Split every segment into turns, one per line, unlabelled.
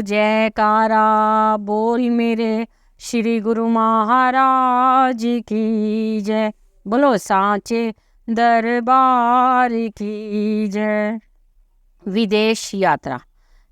जयकारा बोल मेरे श्री गुरु महाराज की जय। बोलो सांचे दरबार की जय। विदेश यात्रा।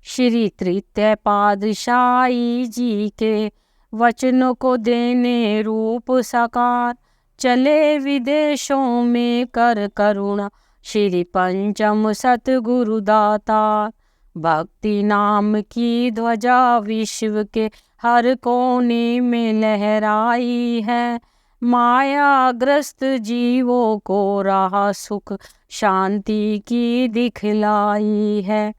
श्री तृतीय पातशाही जी के वचनों को देने रूप साकार, चले विदेशों में कर करुणा श्री पंचम सतगुरु दातार। भक्ति नाम की ध्वजा विश्व के हर कोने में लहराई है, मायाग्रस्त जीवों को राह सुख शांति की दिखलाई है।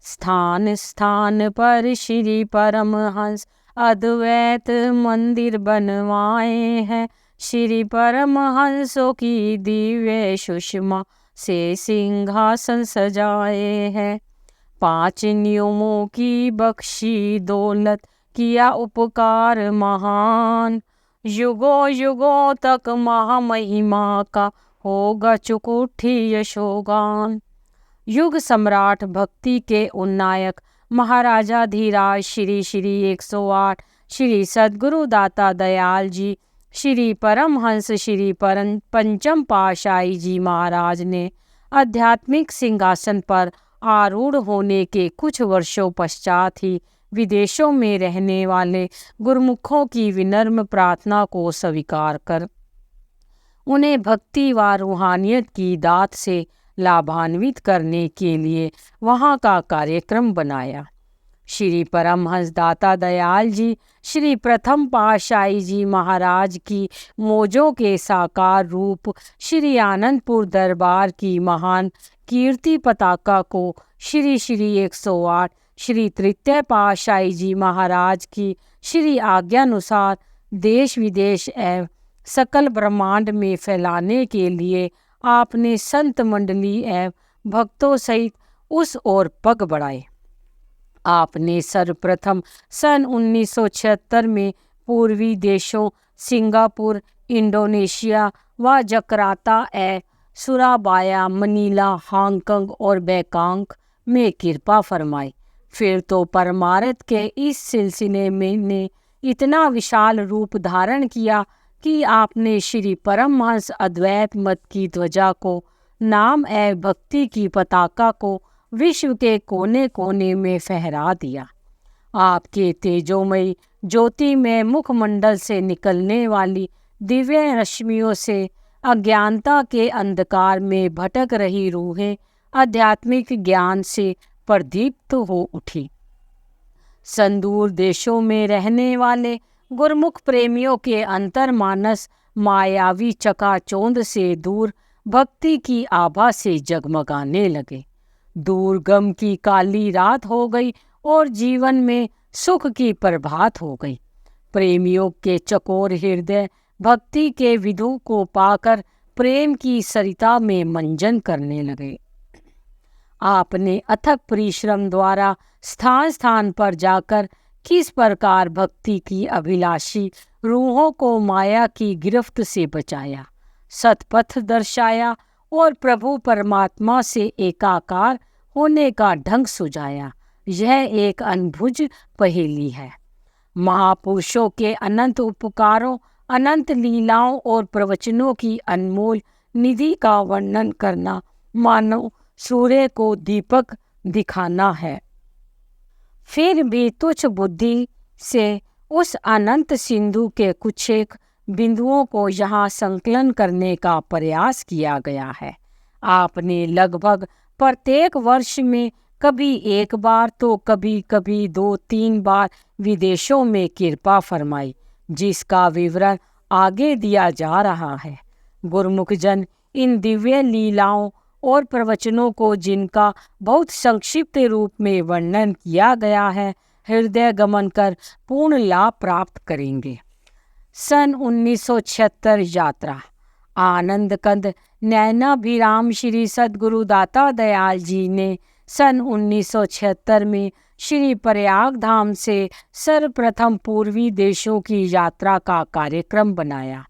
स्थान स्थान पर श्री परमहंस अद्वैत मंदिर बनवाए हैं, श्री परमहंसों की दिव्य सुषमा से सिंहासन सजाए हैं। 5 नियमों की बख्शी दौलत किया उपकार महान, युगों युगों तक महामहिमा का होगा चुकुट्ठी यशोगान। युग सम्राट भक्ति के उन्नायक महाराजा धीराज श्री श्री 108 श्री सद्गुरु दाता दयाल जी श्री परमहंस श्री पंचम पातशाही जी महाराज ने आध्यात्मिक सिंहासन पर आरूढ़ होने के कुछ वर्षों पश्चात ही विदेशों में रहने वाले गुरुमुखों की विनम्र प्रार्थना को स्वीकार कर उन्हें भक्ति व रूहानियत की दात से लाभान्वित करने के लिए वहाँ का कार्यक्रम बनाया। श्री परमहंस दाता दयाल जी श्री प्रथम पातशाही जी महाराज की मौजों के साकार रूप श्री आनंदपुर दरबार की महान कीर्ति पताका को श्री श्री 108 श्री तृतीय पातशाही जी महाराज की श्री आज्ञानुसार देश विदेश एवं सकल ब्रह्मांड में फैलाने के लिए आपने संत मंडली एवं भक्तों सहित उस ओर पग बढ़ाए। आपने सर्वप्रथम सन 1976 में पूर्वी देशों सिंगापुर, इंडोनेशिया व जकार्ता सुराबाया, मनीला, हांगकांग और बैंकॉक में कृपा फरमाई। फिर तो परमार्थ के इस सिलसिले में ने इतना विशाल रूप धारण किया कि आपने श्री परमहंस अद्वैत मत की ध्वजा को, नाम एवं भक्ति की पताका को विश्व के कोने कोने में फहरा दिया। आपके तेजोमयी ज्योतिमय मुखमंडल से निकलने वाली दिव्य रश्मियों से अज्ञानता के अंधकार में भटक रही रूहें आध्यात्मिक ज्ञान से प्रदीप्त हो उठी। संदूर देशों में रहने वाले गुरमुख प्रेमियों के अंतर्मानस मायावी चकाचौंध से दूर भक्ति की आभा से जगमगाने लगे। दूर गम की काली रात हो गई और जीवन में सुख की प्रभात हो गई। प्रेमियों के चकोर हृदय भक्ति के विधु को पाकर प्रेम की सरिता में मंजन करने लगे। आपने अथक परिश्रम द्वारा स्थान स्थान पर जाकर किस प्रकार भक्ति की अभिलाषी रूहों को माया की गिरफ्त से बचाया, सतपथ दर्शाया और प्रभु परमात्मा से एकाकार होने का ढंग सुझाया, यह एक अनबुझ पहेली है। महापुरुषों के अनंत उपकारों, अनंत लीलाओं और प्रवचनों की अनमोल निधि का वर्णन करना मानो सूर्य को दीपक दिखाना है। फिर भी तुच्छ बुद्धि से उस अनंत सिंधु के कुछ एक बिंदुओं को यहाँ संकलन करने का प्रयास किया गया है। आपने लगभग प्रत्येक वर्ष में कभी एक बार तो कभी कभी 2-3 बार विदेशों में कृपा फरमाई, जिसका विवरण आगे दिया जा रहा है। गुरुमुख जन इन दिव्य लीलाओं और प्रवचनों को, जिनका बहुत संक्षिप्त रूप में वर्णन किया गया है, हृदय गमन कर पूर्ण लाभ प्राप्त करेंगे। सन 1976 यात्रा। आनंद कंद नैनाभिराम श्री सद्गुरु दाता दयाल जी ने सन 1976 में श्री प्रयाग धाम से सर्वप्रथम पूर्वी देशों की यात्रा का कार्यक्रम बनाया।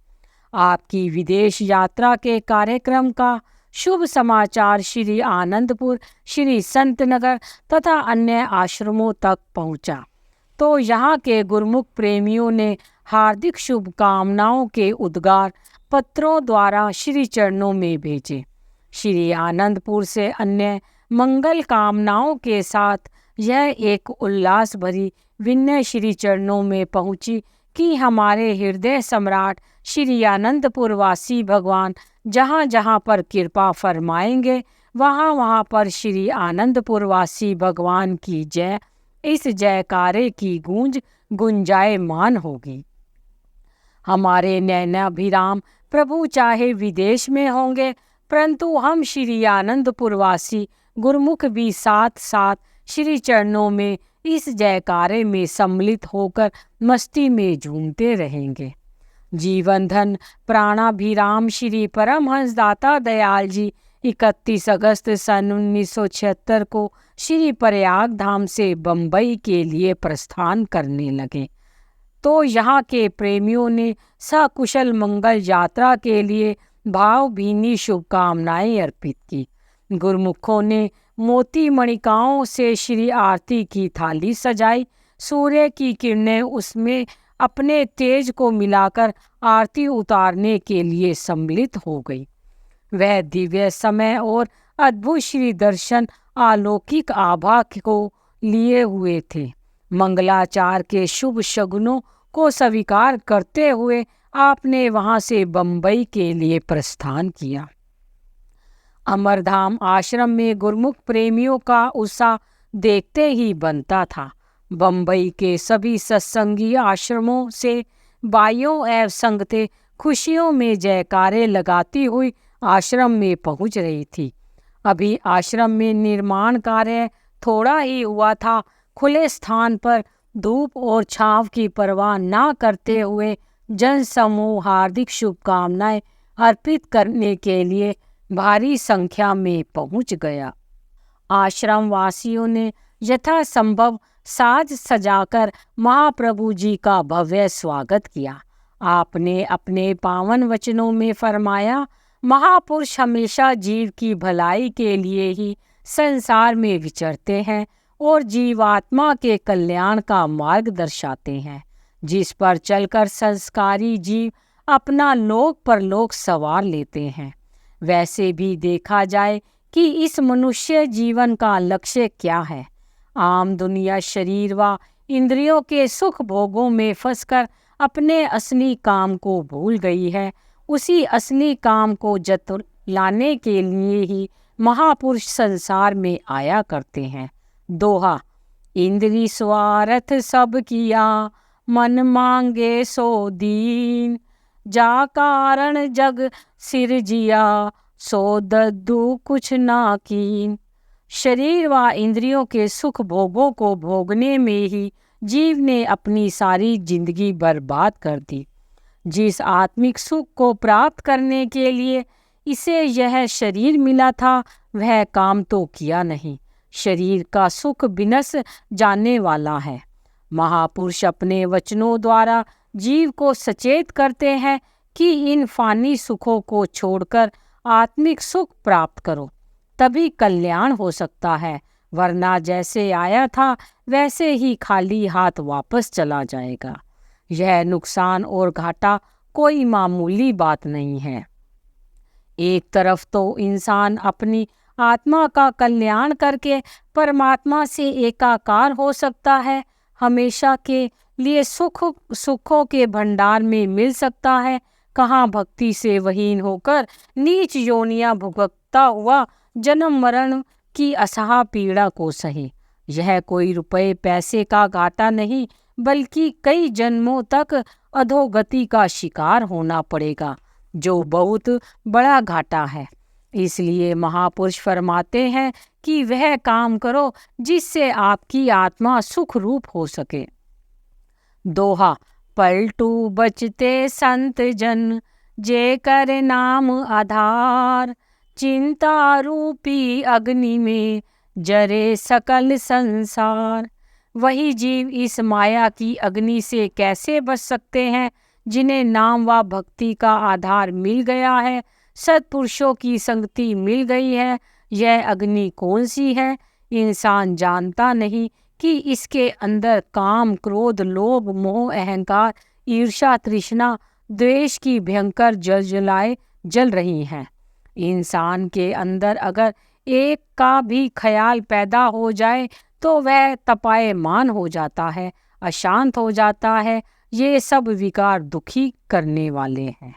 आपकी विदेश यात्रा के कार्यक्रम का शुभ समाचार श्री आनंदपुर, श्री संतनगर तथा अन्य आश्रमों तक पहुंचा तो यहाँ के गुरुमुख प्रेमियों ने हार्दिक शुभकामनाओं के उद्गार पत्रों द्वारा श्री चरणों में भेजे। श्री आनंदपुर से अन्य मंगल कामनाओं के साथ यह एक उल्लास भरी विनय श्री चरणों में पहुंची कि हमारे हृदय सम्राट श्री आनंदपुर वासी भगवान जहाँ जहाँ पर कृपा फरमाएंगे वहाँ वहाँ पर श्री आनंदपुर वासी भगवान की जय, इस जयकारे की गूंज गुंजायमान होगी। हमारे नैनाभिराम प्रभु चाहे विदेश में होंगे, परंतु हम श्री आनंदपुर वासी गुरुमुख भी साथ साथ श्री चरणों में इस जयकारे में सम्मिलित होकर मस्ती में झूमते रहेंगे। जीवन धन प्राणाभिराम श्री परमहंस दाता दयाल जी 31 अगस्त सन 1976 को श्री प्रयाग धाम से बम्बई के लिए प्रस्थान करने लगे तो यहाँ के प्रेमियों ने सकुशल मंगल यात्रा के लिए भावभीनी शुभकामनाएं अर्पित की। गुरुमुखों ने मोती मणिकाओं से श्री आरती की थाली सजाई। सूर्य की किरणें उसमें अपने तेज को मिलाकर आरती उतारने के लिए सम्मिलित हो गई। वह दिव्य समय और अद्भुत श्री दर्शन अलौकिक आभा को लिए हुए थे। मंगलाचार के शुभ शगुनों को स्वीकार करते हुए आपने वहां से बम्बई के लिए प्रस्थान किया। अमरधाम आश्रम में गुरुमुख प्रेमियों का उत्साह देखते ही बनता था। बम्बई के सभी सत्संगी आश्रमों से बाइयों एवं संगतें खुशियों में जयकारे लगाती हुई आश्रम में पहुंच रही थी। अभी आश्रम में निर्माण कार्य थोड़ा ही हुआ था। खुले स्थान पर धूप और छांव की परवाह न करते हुए जन समूह हार्दिक शुभकामनाएं अर्पित करने के लिए भारी संख्या में पहुंच गया। आश्रम वासियों ने यथासंभव साज सजाकर महाप्रभु जी का भव्य स्वागत किया। आपने अपने पावन वचनों में फरमाया, महापुरुष हमेशा जीव की भलाई के लिए ही संसार में विचरते हैं और जीवात्मा के कल्याण का मार्ग दर्शाते हैं, जिस पर चलकर संस्कारी जीव अपना लोक परलोक सवार लेते हैं। वैसे भी देखा जाए कि इस मनुष्य जीवन का लक्ष्य क्या है। आम दुनिया शरीर व इंद्रियों के सुख भोगों में फंसकर अपने असली काम को भूल गई है। उसी असली काम को जतलाने के लिए ही महापुरुष संसार में आया करते हैं। दोहा, इंद्री स्वार्थ सब किया, मन मांगे सो दीन, जा कारण जग सिर जिया, सो दद्दू कुछ ना कीन। शरीर व इंद्रियों के सुख भोगों को भोगने में ही जीव ने अपनी सारी जिंदगी बर्बाद कर दी। जिस आत्मिक सुख को प्राप्त करने के लिए इसे यह शरीर मिला था, वह काम तो किया नहीं। शरीर का सुख विनश जाने वाला है। महापुरुष अपने वचनों द्वारा जीव को सचेत करते हैं कि इन फानी सुखों को छोड़कर आत्मिक सुख प्राप्त करो, तभी कल्याण हो सकता है, वरना जैसे आया था वैसे ही खाली हाथ वापस चला जाएगा। यह नुकसान और घाटा कोई मामूली बात नहीं है। एक तरफ तो इंसान अपनी आत्मा का कल्याण करके परमात्मा से एकाकार हो सकता है, हमेशा के लिए सुखों के भंडार में मिल सकता है। कहाँ भक्ति से वहीन होकर नीच योनियां भुगतता हुआ जन्म मरण की असहा पीड़ा को सहे। यह कोई रुपए पैसे का घाटा नहीं, बल्कि कई जन्मों तक अधोगति का शिकार होना पड़ेगा, जो बहुत बड़ा घाटा है। इसलिए महापुरुष फरमाते हैं कि वह काम करो जिससे आपकी आत्मा सुख रूप हो सके। दोहा, पलटू बचते संत जन, जे कर नाम आधार, चिंता रूपी अग्नि में जरे सकल संसार। वही जीव इस माया की अग्नि से कैसे बच सकते हैं जिन्हें नाम व भक्ति का आधार मिल गया है। सत्पुरुषों की संगति मिल गई है। यह अग्नि कौन सी है? इंसान जानता नहीं कि इसके अंदर काम, क्रोध, लोभ, मोह, अहंकार, ईर्ष्या, तृष्णा, द्वेष की भयंकर जलजलाएं जल रही हैं। इंसान के अंदर अगर एक का भी ख्याल पैदा हो जाए तो वह तपायमान हो जाता है, अशांत हो जाता है। ये सब विकार दुखी करने वाले हैं।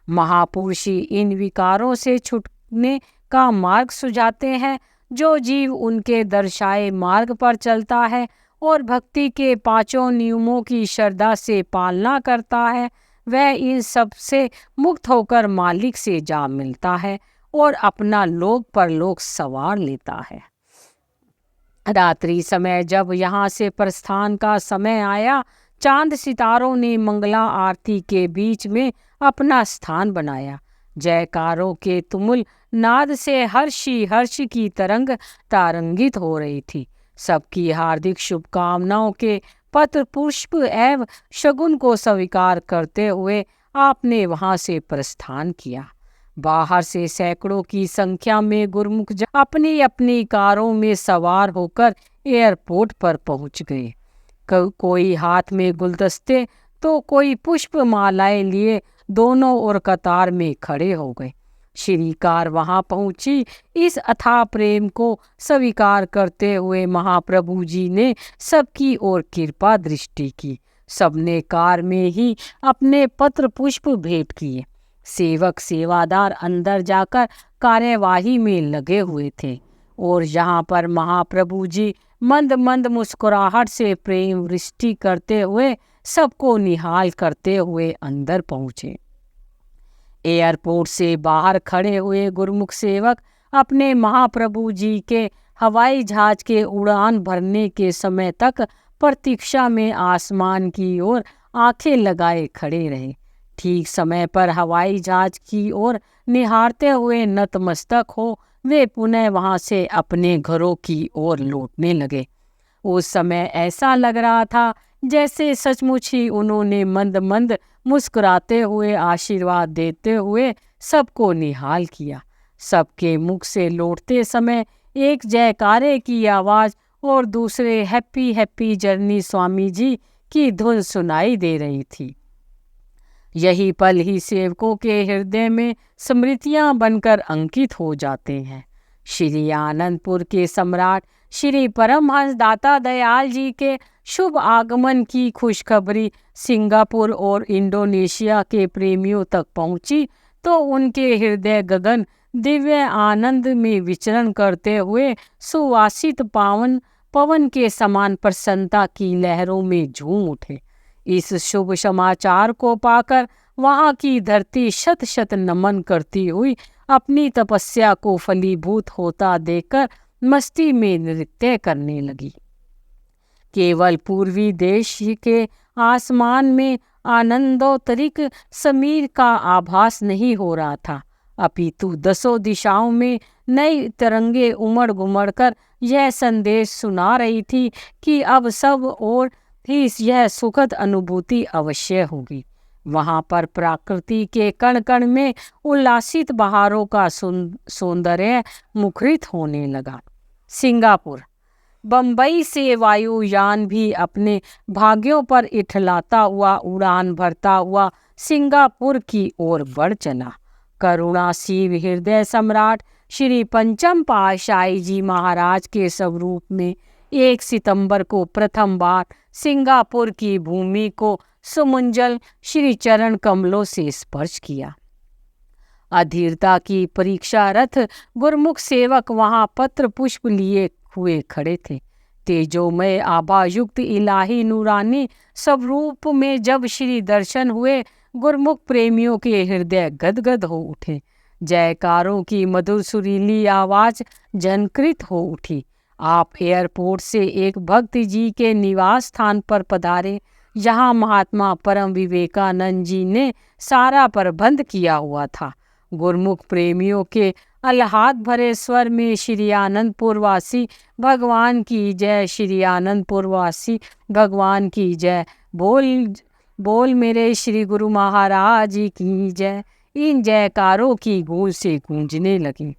महापुरुष इन विकारों से छूटने का मार्ग सुझाते हैं। जो जीव उनके दर्शाए मार्ग पर चलता है और भक्ति के पांचों नियमों की श्रद्धा से पालना करता है, वह इन सब से मुक्त होकर मालिक से जा मिलता है और अपना लोक परलोक सवार लेता है। रात्रि समय जब यहाँ से प्रस्थान का समय आया, चांद सितारों ने मंगला आरती के बीच में अपना स्थान बनाया। जयकारों के तुमुल नाद से हर्षी हर्ष की तरंग तारंगित हो रही थी। सबकी हार्दिक शुभकामनाओं के पत्र, पुष्प एवं शगुन को स्वीकार करते हुए आपने वहां से प्रस्थान किया। बाहर से सैकड़ों की संख्या में गुरुमुख अपनी अपनी कारों में सवार होकर एयरपोर्ट पर पहुंच गए। कोई हाथ में गुलदस्ते तो कोई पुष्प मालाएं लिए दोनों ओर कतार में खड़े हो गए। श्री कार वहां पहुंची। इस अथाह प्रेम को स्वीकार करते हुए महाप्रभु जी ने सबकी ओर कृपा दृष्टि की। सबने कार में ही अपने पत्र पुष्प भेंट किए। सेवक सेवादार अंदर जाकर कार्यवाही में लगे हुए थे और यहाँ पर महाप्रभु जी मंद मंद मुस्कुराहट से प्रेम वृष्टि करते हुए सबको निहाल करते हुए अंदर पहुँचे। एयरपोर्ट से बाहर खड़े हुए गुरुमुख सेवक अपने महाप्रभु जी के हवाई जहाज के उड़ान भरने के समय तक प्रतीक्षा में आसमान की ओर आंखें लगाए खड़े रहे। ठीक समय पर हवाई जहाज की ओर निहारते हुए नतमस्तक हो वे पुनः वहां से अपने घरों की ओर लौटने लगे। उस समय ऐसा लग रहा था जैसे सचमुच ही उन्होंने मंद मंद मुस्कुराते हुए आशीर्वाद देते हुए सबको निहाल किया। सबके मुख से लौटते समय एक जयकारे की आवाज और दूसरे happy happy journey Swami ji की धुन सुनाई दे रही थी। यही पल ही सेवकों के हृदय में स्मृतियां बनकर अंकित हो जाते हैं। श्री आनंदपुर के सम्राट श्री परमहंस दाता दयाल जी के शुभ आगमन की खुशखबरी सिंगापुर और इंडोनेशिया के प्रेमियों तक पहुंची तो उनके हृदय गगन दिव्य आनंद में विचरण करते हुए सुवासित पवन के समान प्रसन्नता की लहरों में झूम उठे। इस शुभ समाचार को पाकर वहां की धरती शत शत नमन करती हुई अपनी तपस्या को फलीभूत होता देखकर मस्ती में नृत्य करने लगी। केवल पूर्वी देश के आसमान में आनंदोत्तरिक समीर का आभास नहीं हो रहा था, अपितु दसों दिशाओं में नई तरंगे उमड़ घुमड़ कर यह संदेश सुना रही थी कि अब सब और ही यह सुखद अनुभूति अवश्य होगी। वहां पर प्रकृति के कण कण में उल्लासित बहारों का सौंदर्य मुखरित होने लगा। सिंगापुर। बंबई से वायुयान भी अपने भाग्यों पर इठलाता हुआ उड़ान भरता हुआ सिंगापुर की ओर बढ़ चला। करुणासीव हृदय सम्राट श्री पंचम पातशाही जी महाराज के स्वरूप में 1 सितंबर को प्रथम बार सिंगापुर की भूमि को सुमंजल श्री चरण कमलों से स्पर्श किया। अधीरता की परीक्षा रथ गुरमुख सेवक वहां पत्र पुष्प लिए हुए खड़े थे। तेजोमय आभायुक्त इलाही नूरानी स्वरूप में जब श्री दर्शन हुए गुरमुख प्रेमियों के हृदय गदगद हो उठे। जयकारों की मधुर सुरीली आवाज झनकृत हो उठी। आप एयरपोर्ट से एक भक्त जी के निवास स्थान पर पधारे, जहां महात्मा परम विवेकानंद जी ने सारा प्रबंध किया हुआ था। गुरमुख प्रेमियों के अल्हाद भरे स्वर में श्री आनंदपुरवासी भगवान की जय, श्री आनंदपुरवासी भगवान की जय, बोल बोल मेरे श्री गुरु महाराज की जय। इन जयकारों की गूंज से गूंजने लगी।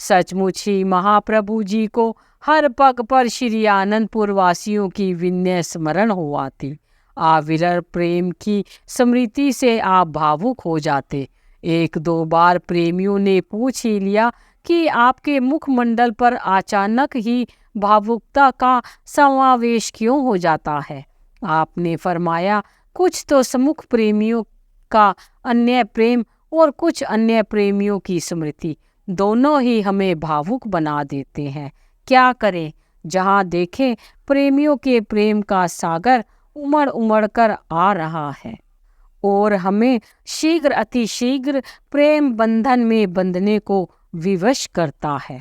सचमुच ही महाप्रभु जी को हर पग पर श्री आनंदपुर वासियों की विनय स्मरण हो आती। अविरल प्रेम की स्मृति से आप भावुक हो जाते। एक दो बार प्रेमियों ने पूछ ही लिया कि आपके मुखमंडल पर अचानक ही भावुकता का समावेश क्यों हो जाता है। आपने फरमाया, कुछ तो समुख प्रेमियों का अन्य प्रेम और कुछ अन्य प्रेमियों की स्मृति, दोनों ही हमें भावुक बना देते हैं। क्या करें, जहाँ देखें प्रेमियों के प्रेम का सागर उमड़ उमड़ कर आ रहा है और हमें शीघ्र अतिशीघ्र प्रेम बंधन में बंधने को विवश करता है।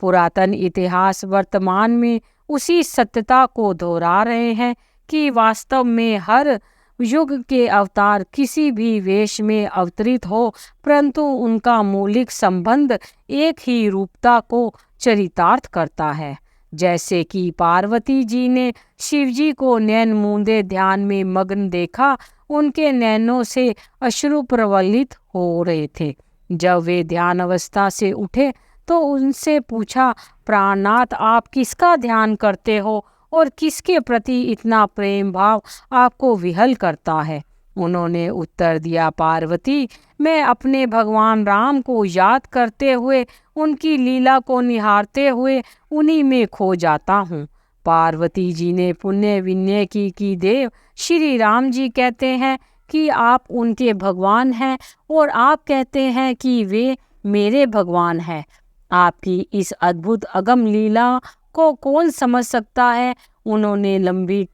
पुरातन इतिहास वर्तमान में उसी सत्यता को दोहरा रहे हैं कि वास्तव में हर युग के अवतार किसी भी वेश में अवतरित हो, परंतु उनका मौलिक संबंध एक ही रूपता को चरितार्थ करता है। जैसे कि पार्वती जी ने शिव जी को नैन मूंदे ध्यान में मग्न देखा, उनके नैनों से अश्रु प्रवलित हो रहे थे। जब वे ध्यान अवस्था से उठे तो उनसे पूछा, प्राणनाथ, आप किसका ध्यान करते हो और किसके प्रति इतना प्रेम भाव आपको विहल करता है? उन्होंने उत्तर दिया, पार्वती, मैं अपने भगवान राम को याद करते हुए, उनकी लीला को निहारते हुए उन्हीं में खो जाता हूँ। पार्वती जी ने पुण्य विनय की देव श्री राम जी कहते हैं कि आप उनके भगवान हैं और आप कहते हैं कि वे मेरे भगवान हैं। आपकी इस अद्भुत अगम लीला को कौन समझ सकता है? उन्होंने लंबी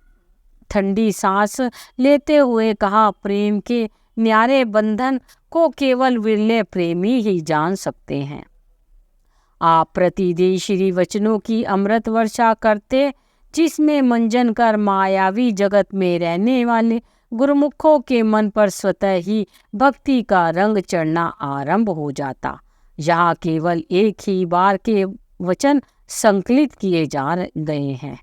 ठंडी सांस लेते हुए कहा, प्रेम के न्यारे बंधन को केवल विरले प्रेमी ही जान सकते हैं। आप प्रतिदिन श्री वचनों की अमृत वर्षा करते, जिसमें मंजन कर मायावी जगत में रहने वाले गुरुमुखों के मन पर स्वतः ही भक्ति का रंग चढ़ना आरंभ हो जाता। यहाँ केवल एक ही बार के वचन संकलित किए जा गए हैं।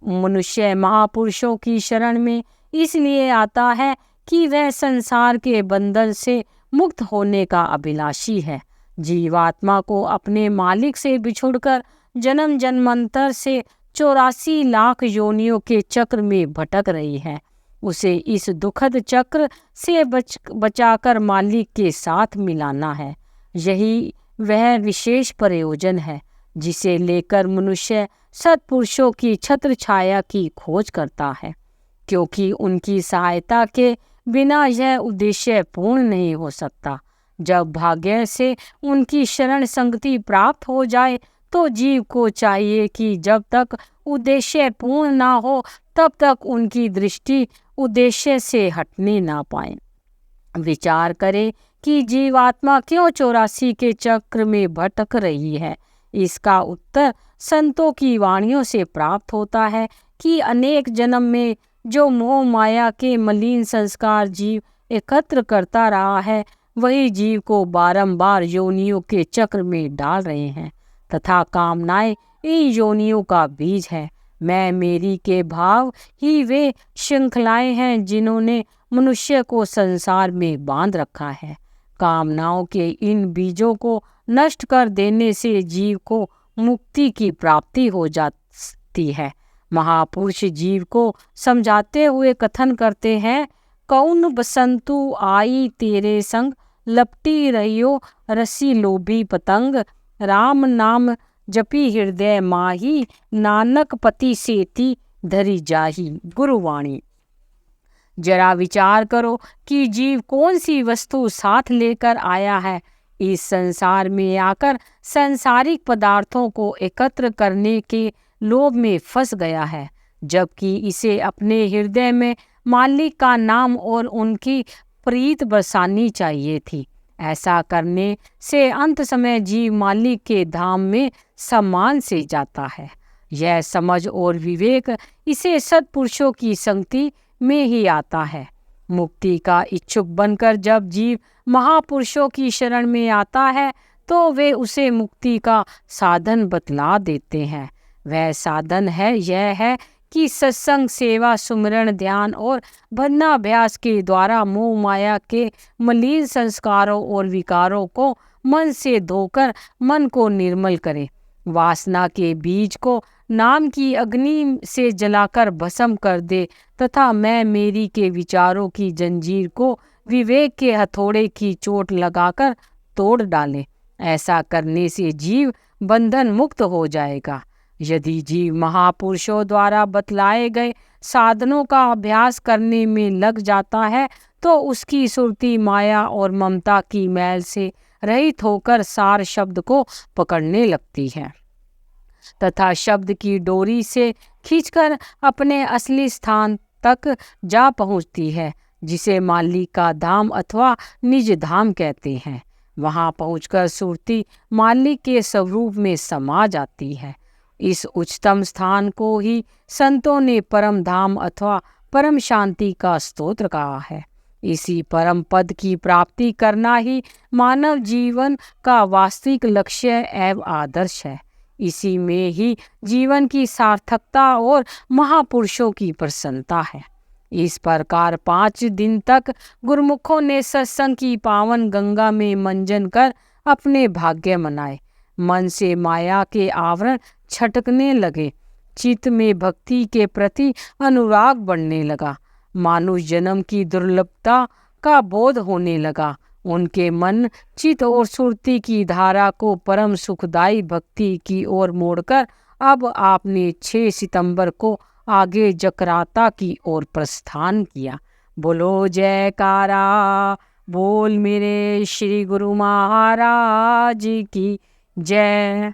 मनुष्य महापुरुषों की शरण में इसलिए आता है कि वह संसार के बंधन से मुक्त होने का अभिलाषी है। जीवात्मा को अपने मालिक से बिछुड़कर जन्म जन्मांतर से 84 लाख योनियों के चक्र में भटक रही है। उसे इस दुखद चक्र से बचाकर मालिक के साथ मिलाना है। यही वह विशेष प्रयोजन है जिसे लेकर मनुष्य सत्पुरुषों की छत्र छाया की खोज करता है, क्योंकि उनकी सहायता के बिना यह उद्देश्य पूर्ण नहीं हो सकता। जब भाग्य से उनकी शरण संगति प्राप्त हो जाए तो जीव को चाहिए कि जब तक उद्देश्य पूर्ण ना हो तब तक उनकी दृष्टि उद्देश्य से हटने ना पाए। विचार करे कि जीवात्मा क्यों 84 के चक्र में भटक रही है। इसका उत्तर संतों की वाणियों से प्राप्त होता है कि अनेक जन्म में जो मोह माया के मलिन संस्कार जीव एकत्र करता रहा है, वही जीव को बारंबार योनियों के चक्र में डाल रहे हैं तथा कामनाएं इन योनियों का बीज है। मैं मेरी के भाव ही वे श्रृंखलाएं हैं जिन्होंने मनुष्य को संसार में बांध रखा है। कामनाओं के इन बीजों को नष्ट कर देने से जीव को मुक्ति की प्राप्ति हो जाती है। महापुरुष जीव को समझाते हुए कथन करते हैं, कौन बसंतु आई तेरे संग, लपटी रहियो रसी लोभी पतंग, राम नाम जपी हृदय माही, नानक पति सेती धरी जाही। गुरुवाणी। जरा विचार करो कि जीव कौन सी वस्तु साथ लेकर आया है। इस संसार में आकर सांसारिक पदार्थों को एकत्र करने के लोभ में फंस गया है, जबकि इसे अपने हृदय में मालिक का नाम और उनकी प्रीत बरसानी चाहिए थी। ऐसा करने से अंत समय जीव मालिक के धाम में सम्मान से जाता है। यह समझ और विवेक इसे सत्पुरुषों की संगति में ही आता है। मुक्ति का इच्छुक बनकर जब जीव महापुरुषों की शरण में आता है तो वे उसे मुक्ति का साधन बतला देते हैं। वह साधन है यह है कि सत्संग, सेवा, सुमिरन, ध्यान और भजनाभ्यास के द्वारा मोह माया के मलिन संस्कारों और विकारों को मन से धोकर मन को निर्मल करे। वासना के बीज को नाम की अग्नि से जलाकर भस्म कर दे तथा मैं मेरी के विचारों की जंजीर को विवेक के हथौड़े की चोट लगाकर तोड़ डाले। ऐसा करने से जीव बंधन मुक्त हो जाएगा। यदि जीव महापुरुषों द्वारा बतलाए गए साधनों का अभ्यास करने में लग जाता है तो उसकी सुरती माया और ममता की मैल से रहित होकर सार शब्द को पकड़ने लगती है तथा शब्द की डोरी से खींचकर अपने असली स्थान तक जा पहुंचती है, जिसे मालिक का धाम अथवा निज धाम कहते हैं। वहां पहुंचकर सुरती मालिक के स्वरूप में समा जाती है। इस उच्चतम स्थान को ही संतों ने परम धाम अथवा परम शांति का स्तोत्र कहा है। इसी परम पद की प्राप्ति करना ही मानव जीवन का वास्तविक लक्ष्य एवं आदर्श है। इसी में ही जीवन की सार्थकता और महापुरुषों की प्रसन्नता है। इस प्रकार 5 दिन तक गुरुमुखों ने सत्संग की पावन गंगा में मंजन कर अपने भाग्य मनाए। मन से माया के आवरण छटकने लगे। चित्त में भक्ति के प्रति अनुराग बढ़ने लगा। मानुष जन्म की दुर्लभता का बोध होने लगा। उनके मन, चित्त और सुरती की धारा को परम सुखदायी भक्ति की ओर मोड़कर अब आपने 6 सितंबर को आगे जकराता की ओर प्रस्थान किया। बोलो जयकारा, बोल मेरे श्री गुरु महाराज की जय।